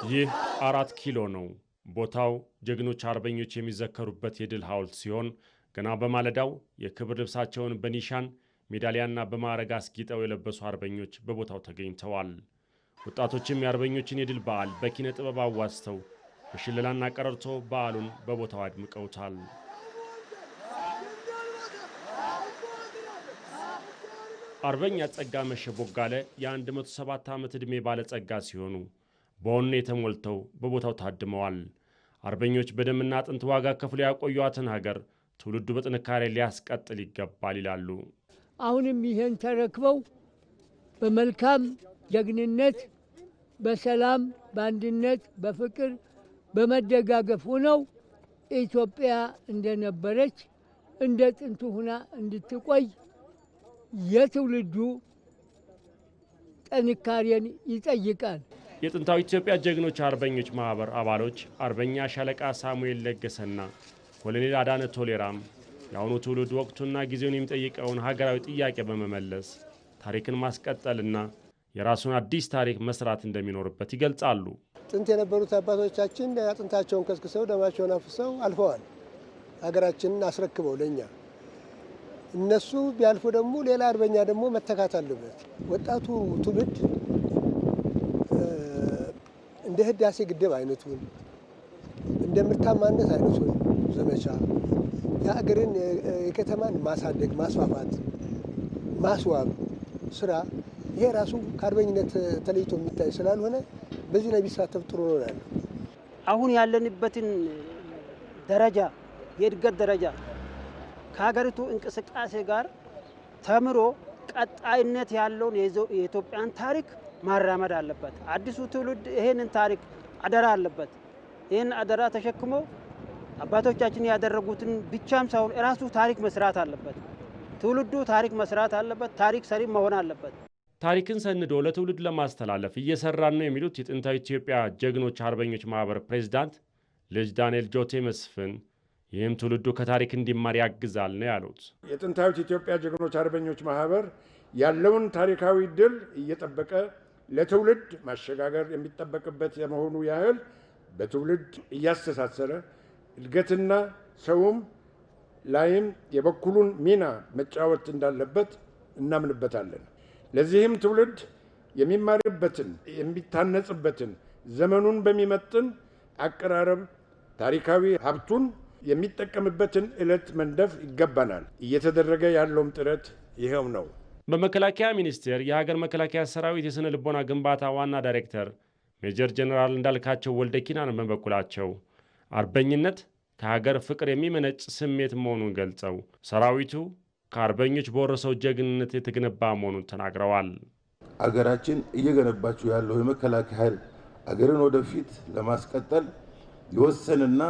ይህ 4 ኪሎ ነው። ቦታው ጀግኖች አርበኞች የሚዘከሩበት የድል ሐውልት ሲሆን ገና በማለዳው የክብር ልብሳቸውን በኒሻን ሜዳሊያና በማዕረግ አስጊጠው የለበሱ አርበኞች በቦታው ተገኝተዋል። ወጣቶችም የአርበኞችን የድል በዓል በኪነ ጥበብ አዋዝተው በሽለላና ቀረርቶ በዓሉን በቦታው አድምቀውታል። አርበኛ ጸጋመሸ ቦጋለ የ107 ዓመት ዕድሜ ባለጸጋ ሲሆኑ በወኔ ተሞልተው በቦታው ታድመዋል። አርበኞች በደምና አጥንት ዋጋ ከፍለው ያቆዩአትን ሀገር ትውልዱ በጥንካሬ ሊያስቀጥል ይገባል ይላሉ። አሁንም ይሄን ተረክበው በመልካም ጀግንነት፣ በሰላም፣ በአንድነት፣ በፍቅር፣ በመደጋገፍ ሆነው ኢትዮጵያ እንደነበረች እንደ ጥንቱ ሆና እንድትቆይ የትውልዱ ጥንካሬን ይጠይቃል። የጥንታዊ ኢትዮጵያ ጀግኖች አርበኞች ማህበር አባሎች አርበኛ ሻለቃ ሳሙኤል ለገሰና ኮሎኔል አዳነ ቶሌራም የአሁኑ ትውልድ ወቅቱና ጊዜውን የሚጠይቀውን ሀገራዊ ጥያቄ በመመለስ ታሪክን ማስቀጠልና የራሱን አዲስ ታሪክ መስራት እንደሚኖርበት ይገልጻሉ። ጥንት የነበሩት አባቶቻችን አጥንታቸውን ከስክሰው ደማቸውን አፍሰው አልፈዋል። ሀገራችንን አስረክበው ለኛ እነሱ ቢያልፉ ደግሞ ሌላ አርበኛ ደግሞ መተካት አለበት። ወጣቱ ትውልድ እንደ ህዳሴ ግድብ አይነቱን እንደ ምርታማነት አይነቱን ዘመቻ የሀገርን የከተማን ማሳደግ፣ ማስፋፋት፣ ማስዋብ ስራ ይሄ ራሱ ከአርበኝነት ተለይቶ የሚታይ ስላልሆነ በዚህ ላይ ቢሳተፍ ጥሩ ነው ያለው። አሁን ያለንበትን ደረጃ የእድገት ደረጃ ከሀገሪቱ እንቅስቃሴ ጋር ተምሮ ቀጣይነት ያለውን የኢትዮጵያን ታሪክ ማራመድ አለበት። አዲሱ ትውልድ ይሄንን ታሪክ አደራ አለበት። ይሄን አደራ ተሸክሞ አባቶቻችን ያደረጉትን ብቻም ሳይሆን ራሱ ታሪክ መስራት አለበት። ትውልዱ ታሪክ መስራት አለበት። ታሪክ ሰሪ መሆን አለበት። ታሪክን ሰንዶ ለትውልድ ለማስተላለፍ እየሰራን ነው የሚሉት የጥንታዊ ኢትዮጵያ ጀግኖች አርበኞች ማህበር ፕሬዝዳንት ልጅ ዳንኤል ጆቴ መስፍን ይህም ትውልዱ ከታሪክ እንዲማር ያግዛል ነው ያሉት። የጥንታዊት ኢትዮጵያ ጀግኖች አርበኞች ማህበር ያለውን ታሪካዊ ድል እየጠበቀ ለትውልድ ማሸጋገር የሚጠበቅበት የመሆኑ ያህል በትውልድ እያስተሳሰረ እድገትና ሰውም ላይም የበኩሉን ሚና መጫወት እንዳለበት እናምንበታለን። ለዚህም ትውልድ የሚማርበትን የሚታነጽበትን ዘመኑን በሚመጥን አቀራረብ ታሪካዊ ሀብቱን የሚጠቀምበትን ዕለት መንደፍ ይገባናል። እየተደረገ ያለውም ጥረት ይሄው ነው። በመከላከያ ሚኒስቴር የሀገር መከላከያ ሰራዊት የስነ ልቦና ግንባታ ዋና ዳይሬክተር ሜጀር ጀነራል እንዳልካቸው ወልደ ኪዳን በበኩላቸው አርበኝነት ከሀገር ፍቅር የሚመነጭ ስሜት መሆኑን ገልጸው ሰራዊቱ ከአርበኞች በወረሰው ጀግንነት የተገነባ መሆኑን ተናግረዋል። አገራችን እየገነባችው ያለው የመከላከያ ኃይል አገርን ወደፊት ለማስቀጠል የወሰንና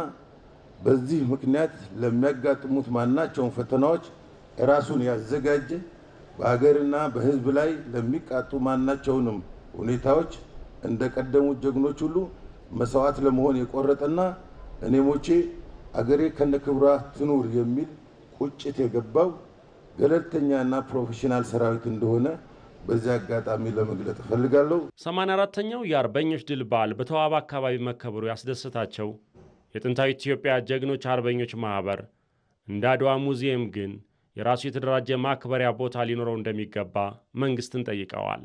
በዚህ ምክንያት ለሚያጋጥሙት ማናቸውን ፈተናዎች ራሱን ያዘጋጀ በሀገርና በሕዝብ ላይ ለሚቃጡ ማናቸውንም ሁኔታዎች እንደቀደሙት ጀግኖች ሁሉ መስዋዕት ለመሆን የቆረጠና እኔ ሞቼ አገሬ ከነክብሯ ትኑር የሚል ቁጭት የገባው ገለልተኛና ፕሮፌሽናል ሰራዊት እንደሆነ በዚህ አጋጣሚ ለመግለጽ እፈልጋለሁ። 84ኛው የአርበኞች ድል በዓል በተዋበ አካባቢ መከበሩ ያስደሰታቸው የጥንታዊ ኢትዮጵያ ጀግኖች አርበኞች ማህበር እንደ አድዋ ሙዚየም ግን የራሱ የተደራጀ ማክበሪያ ቦታ ሊኖረው እንደሚገባ መንግስትን ጠይቀዋል።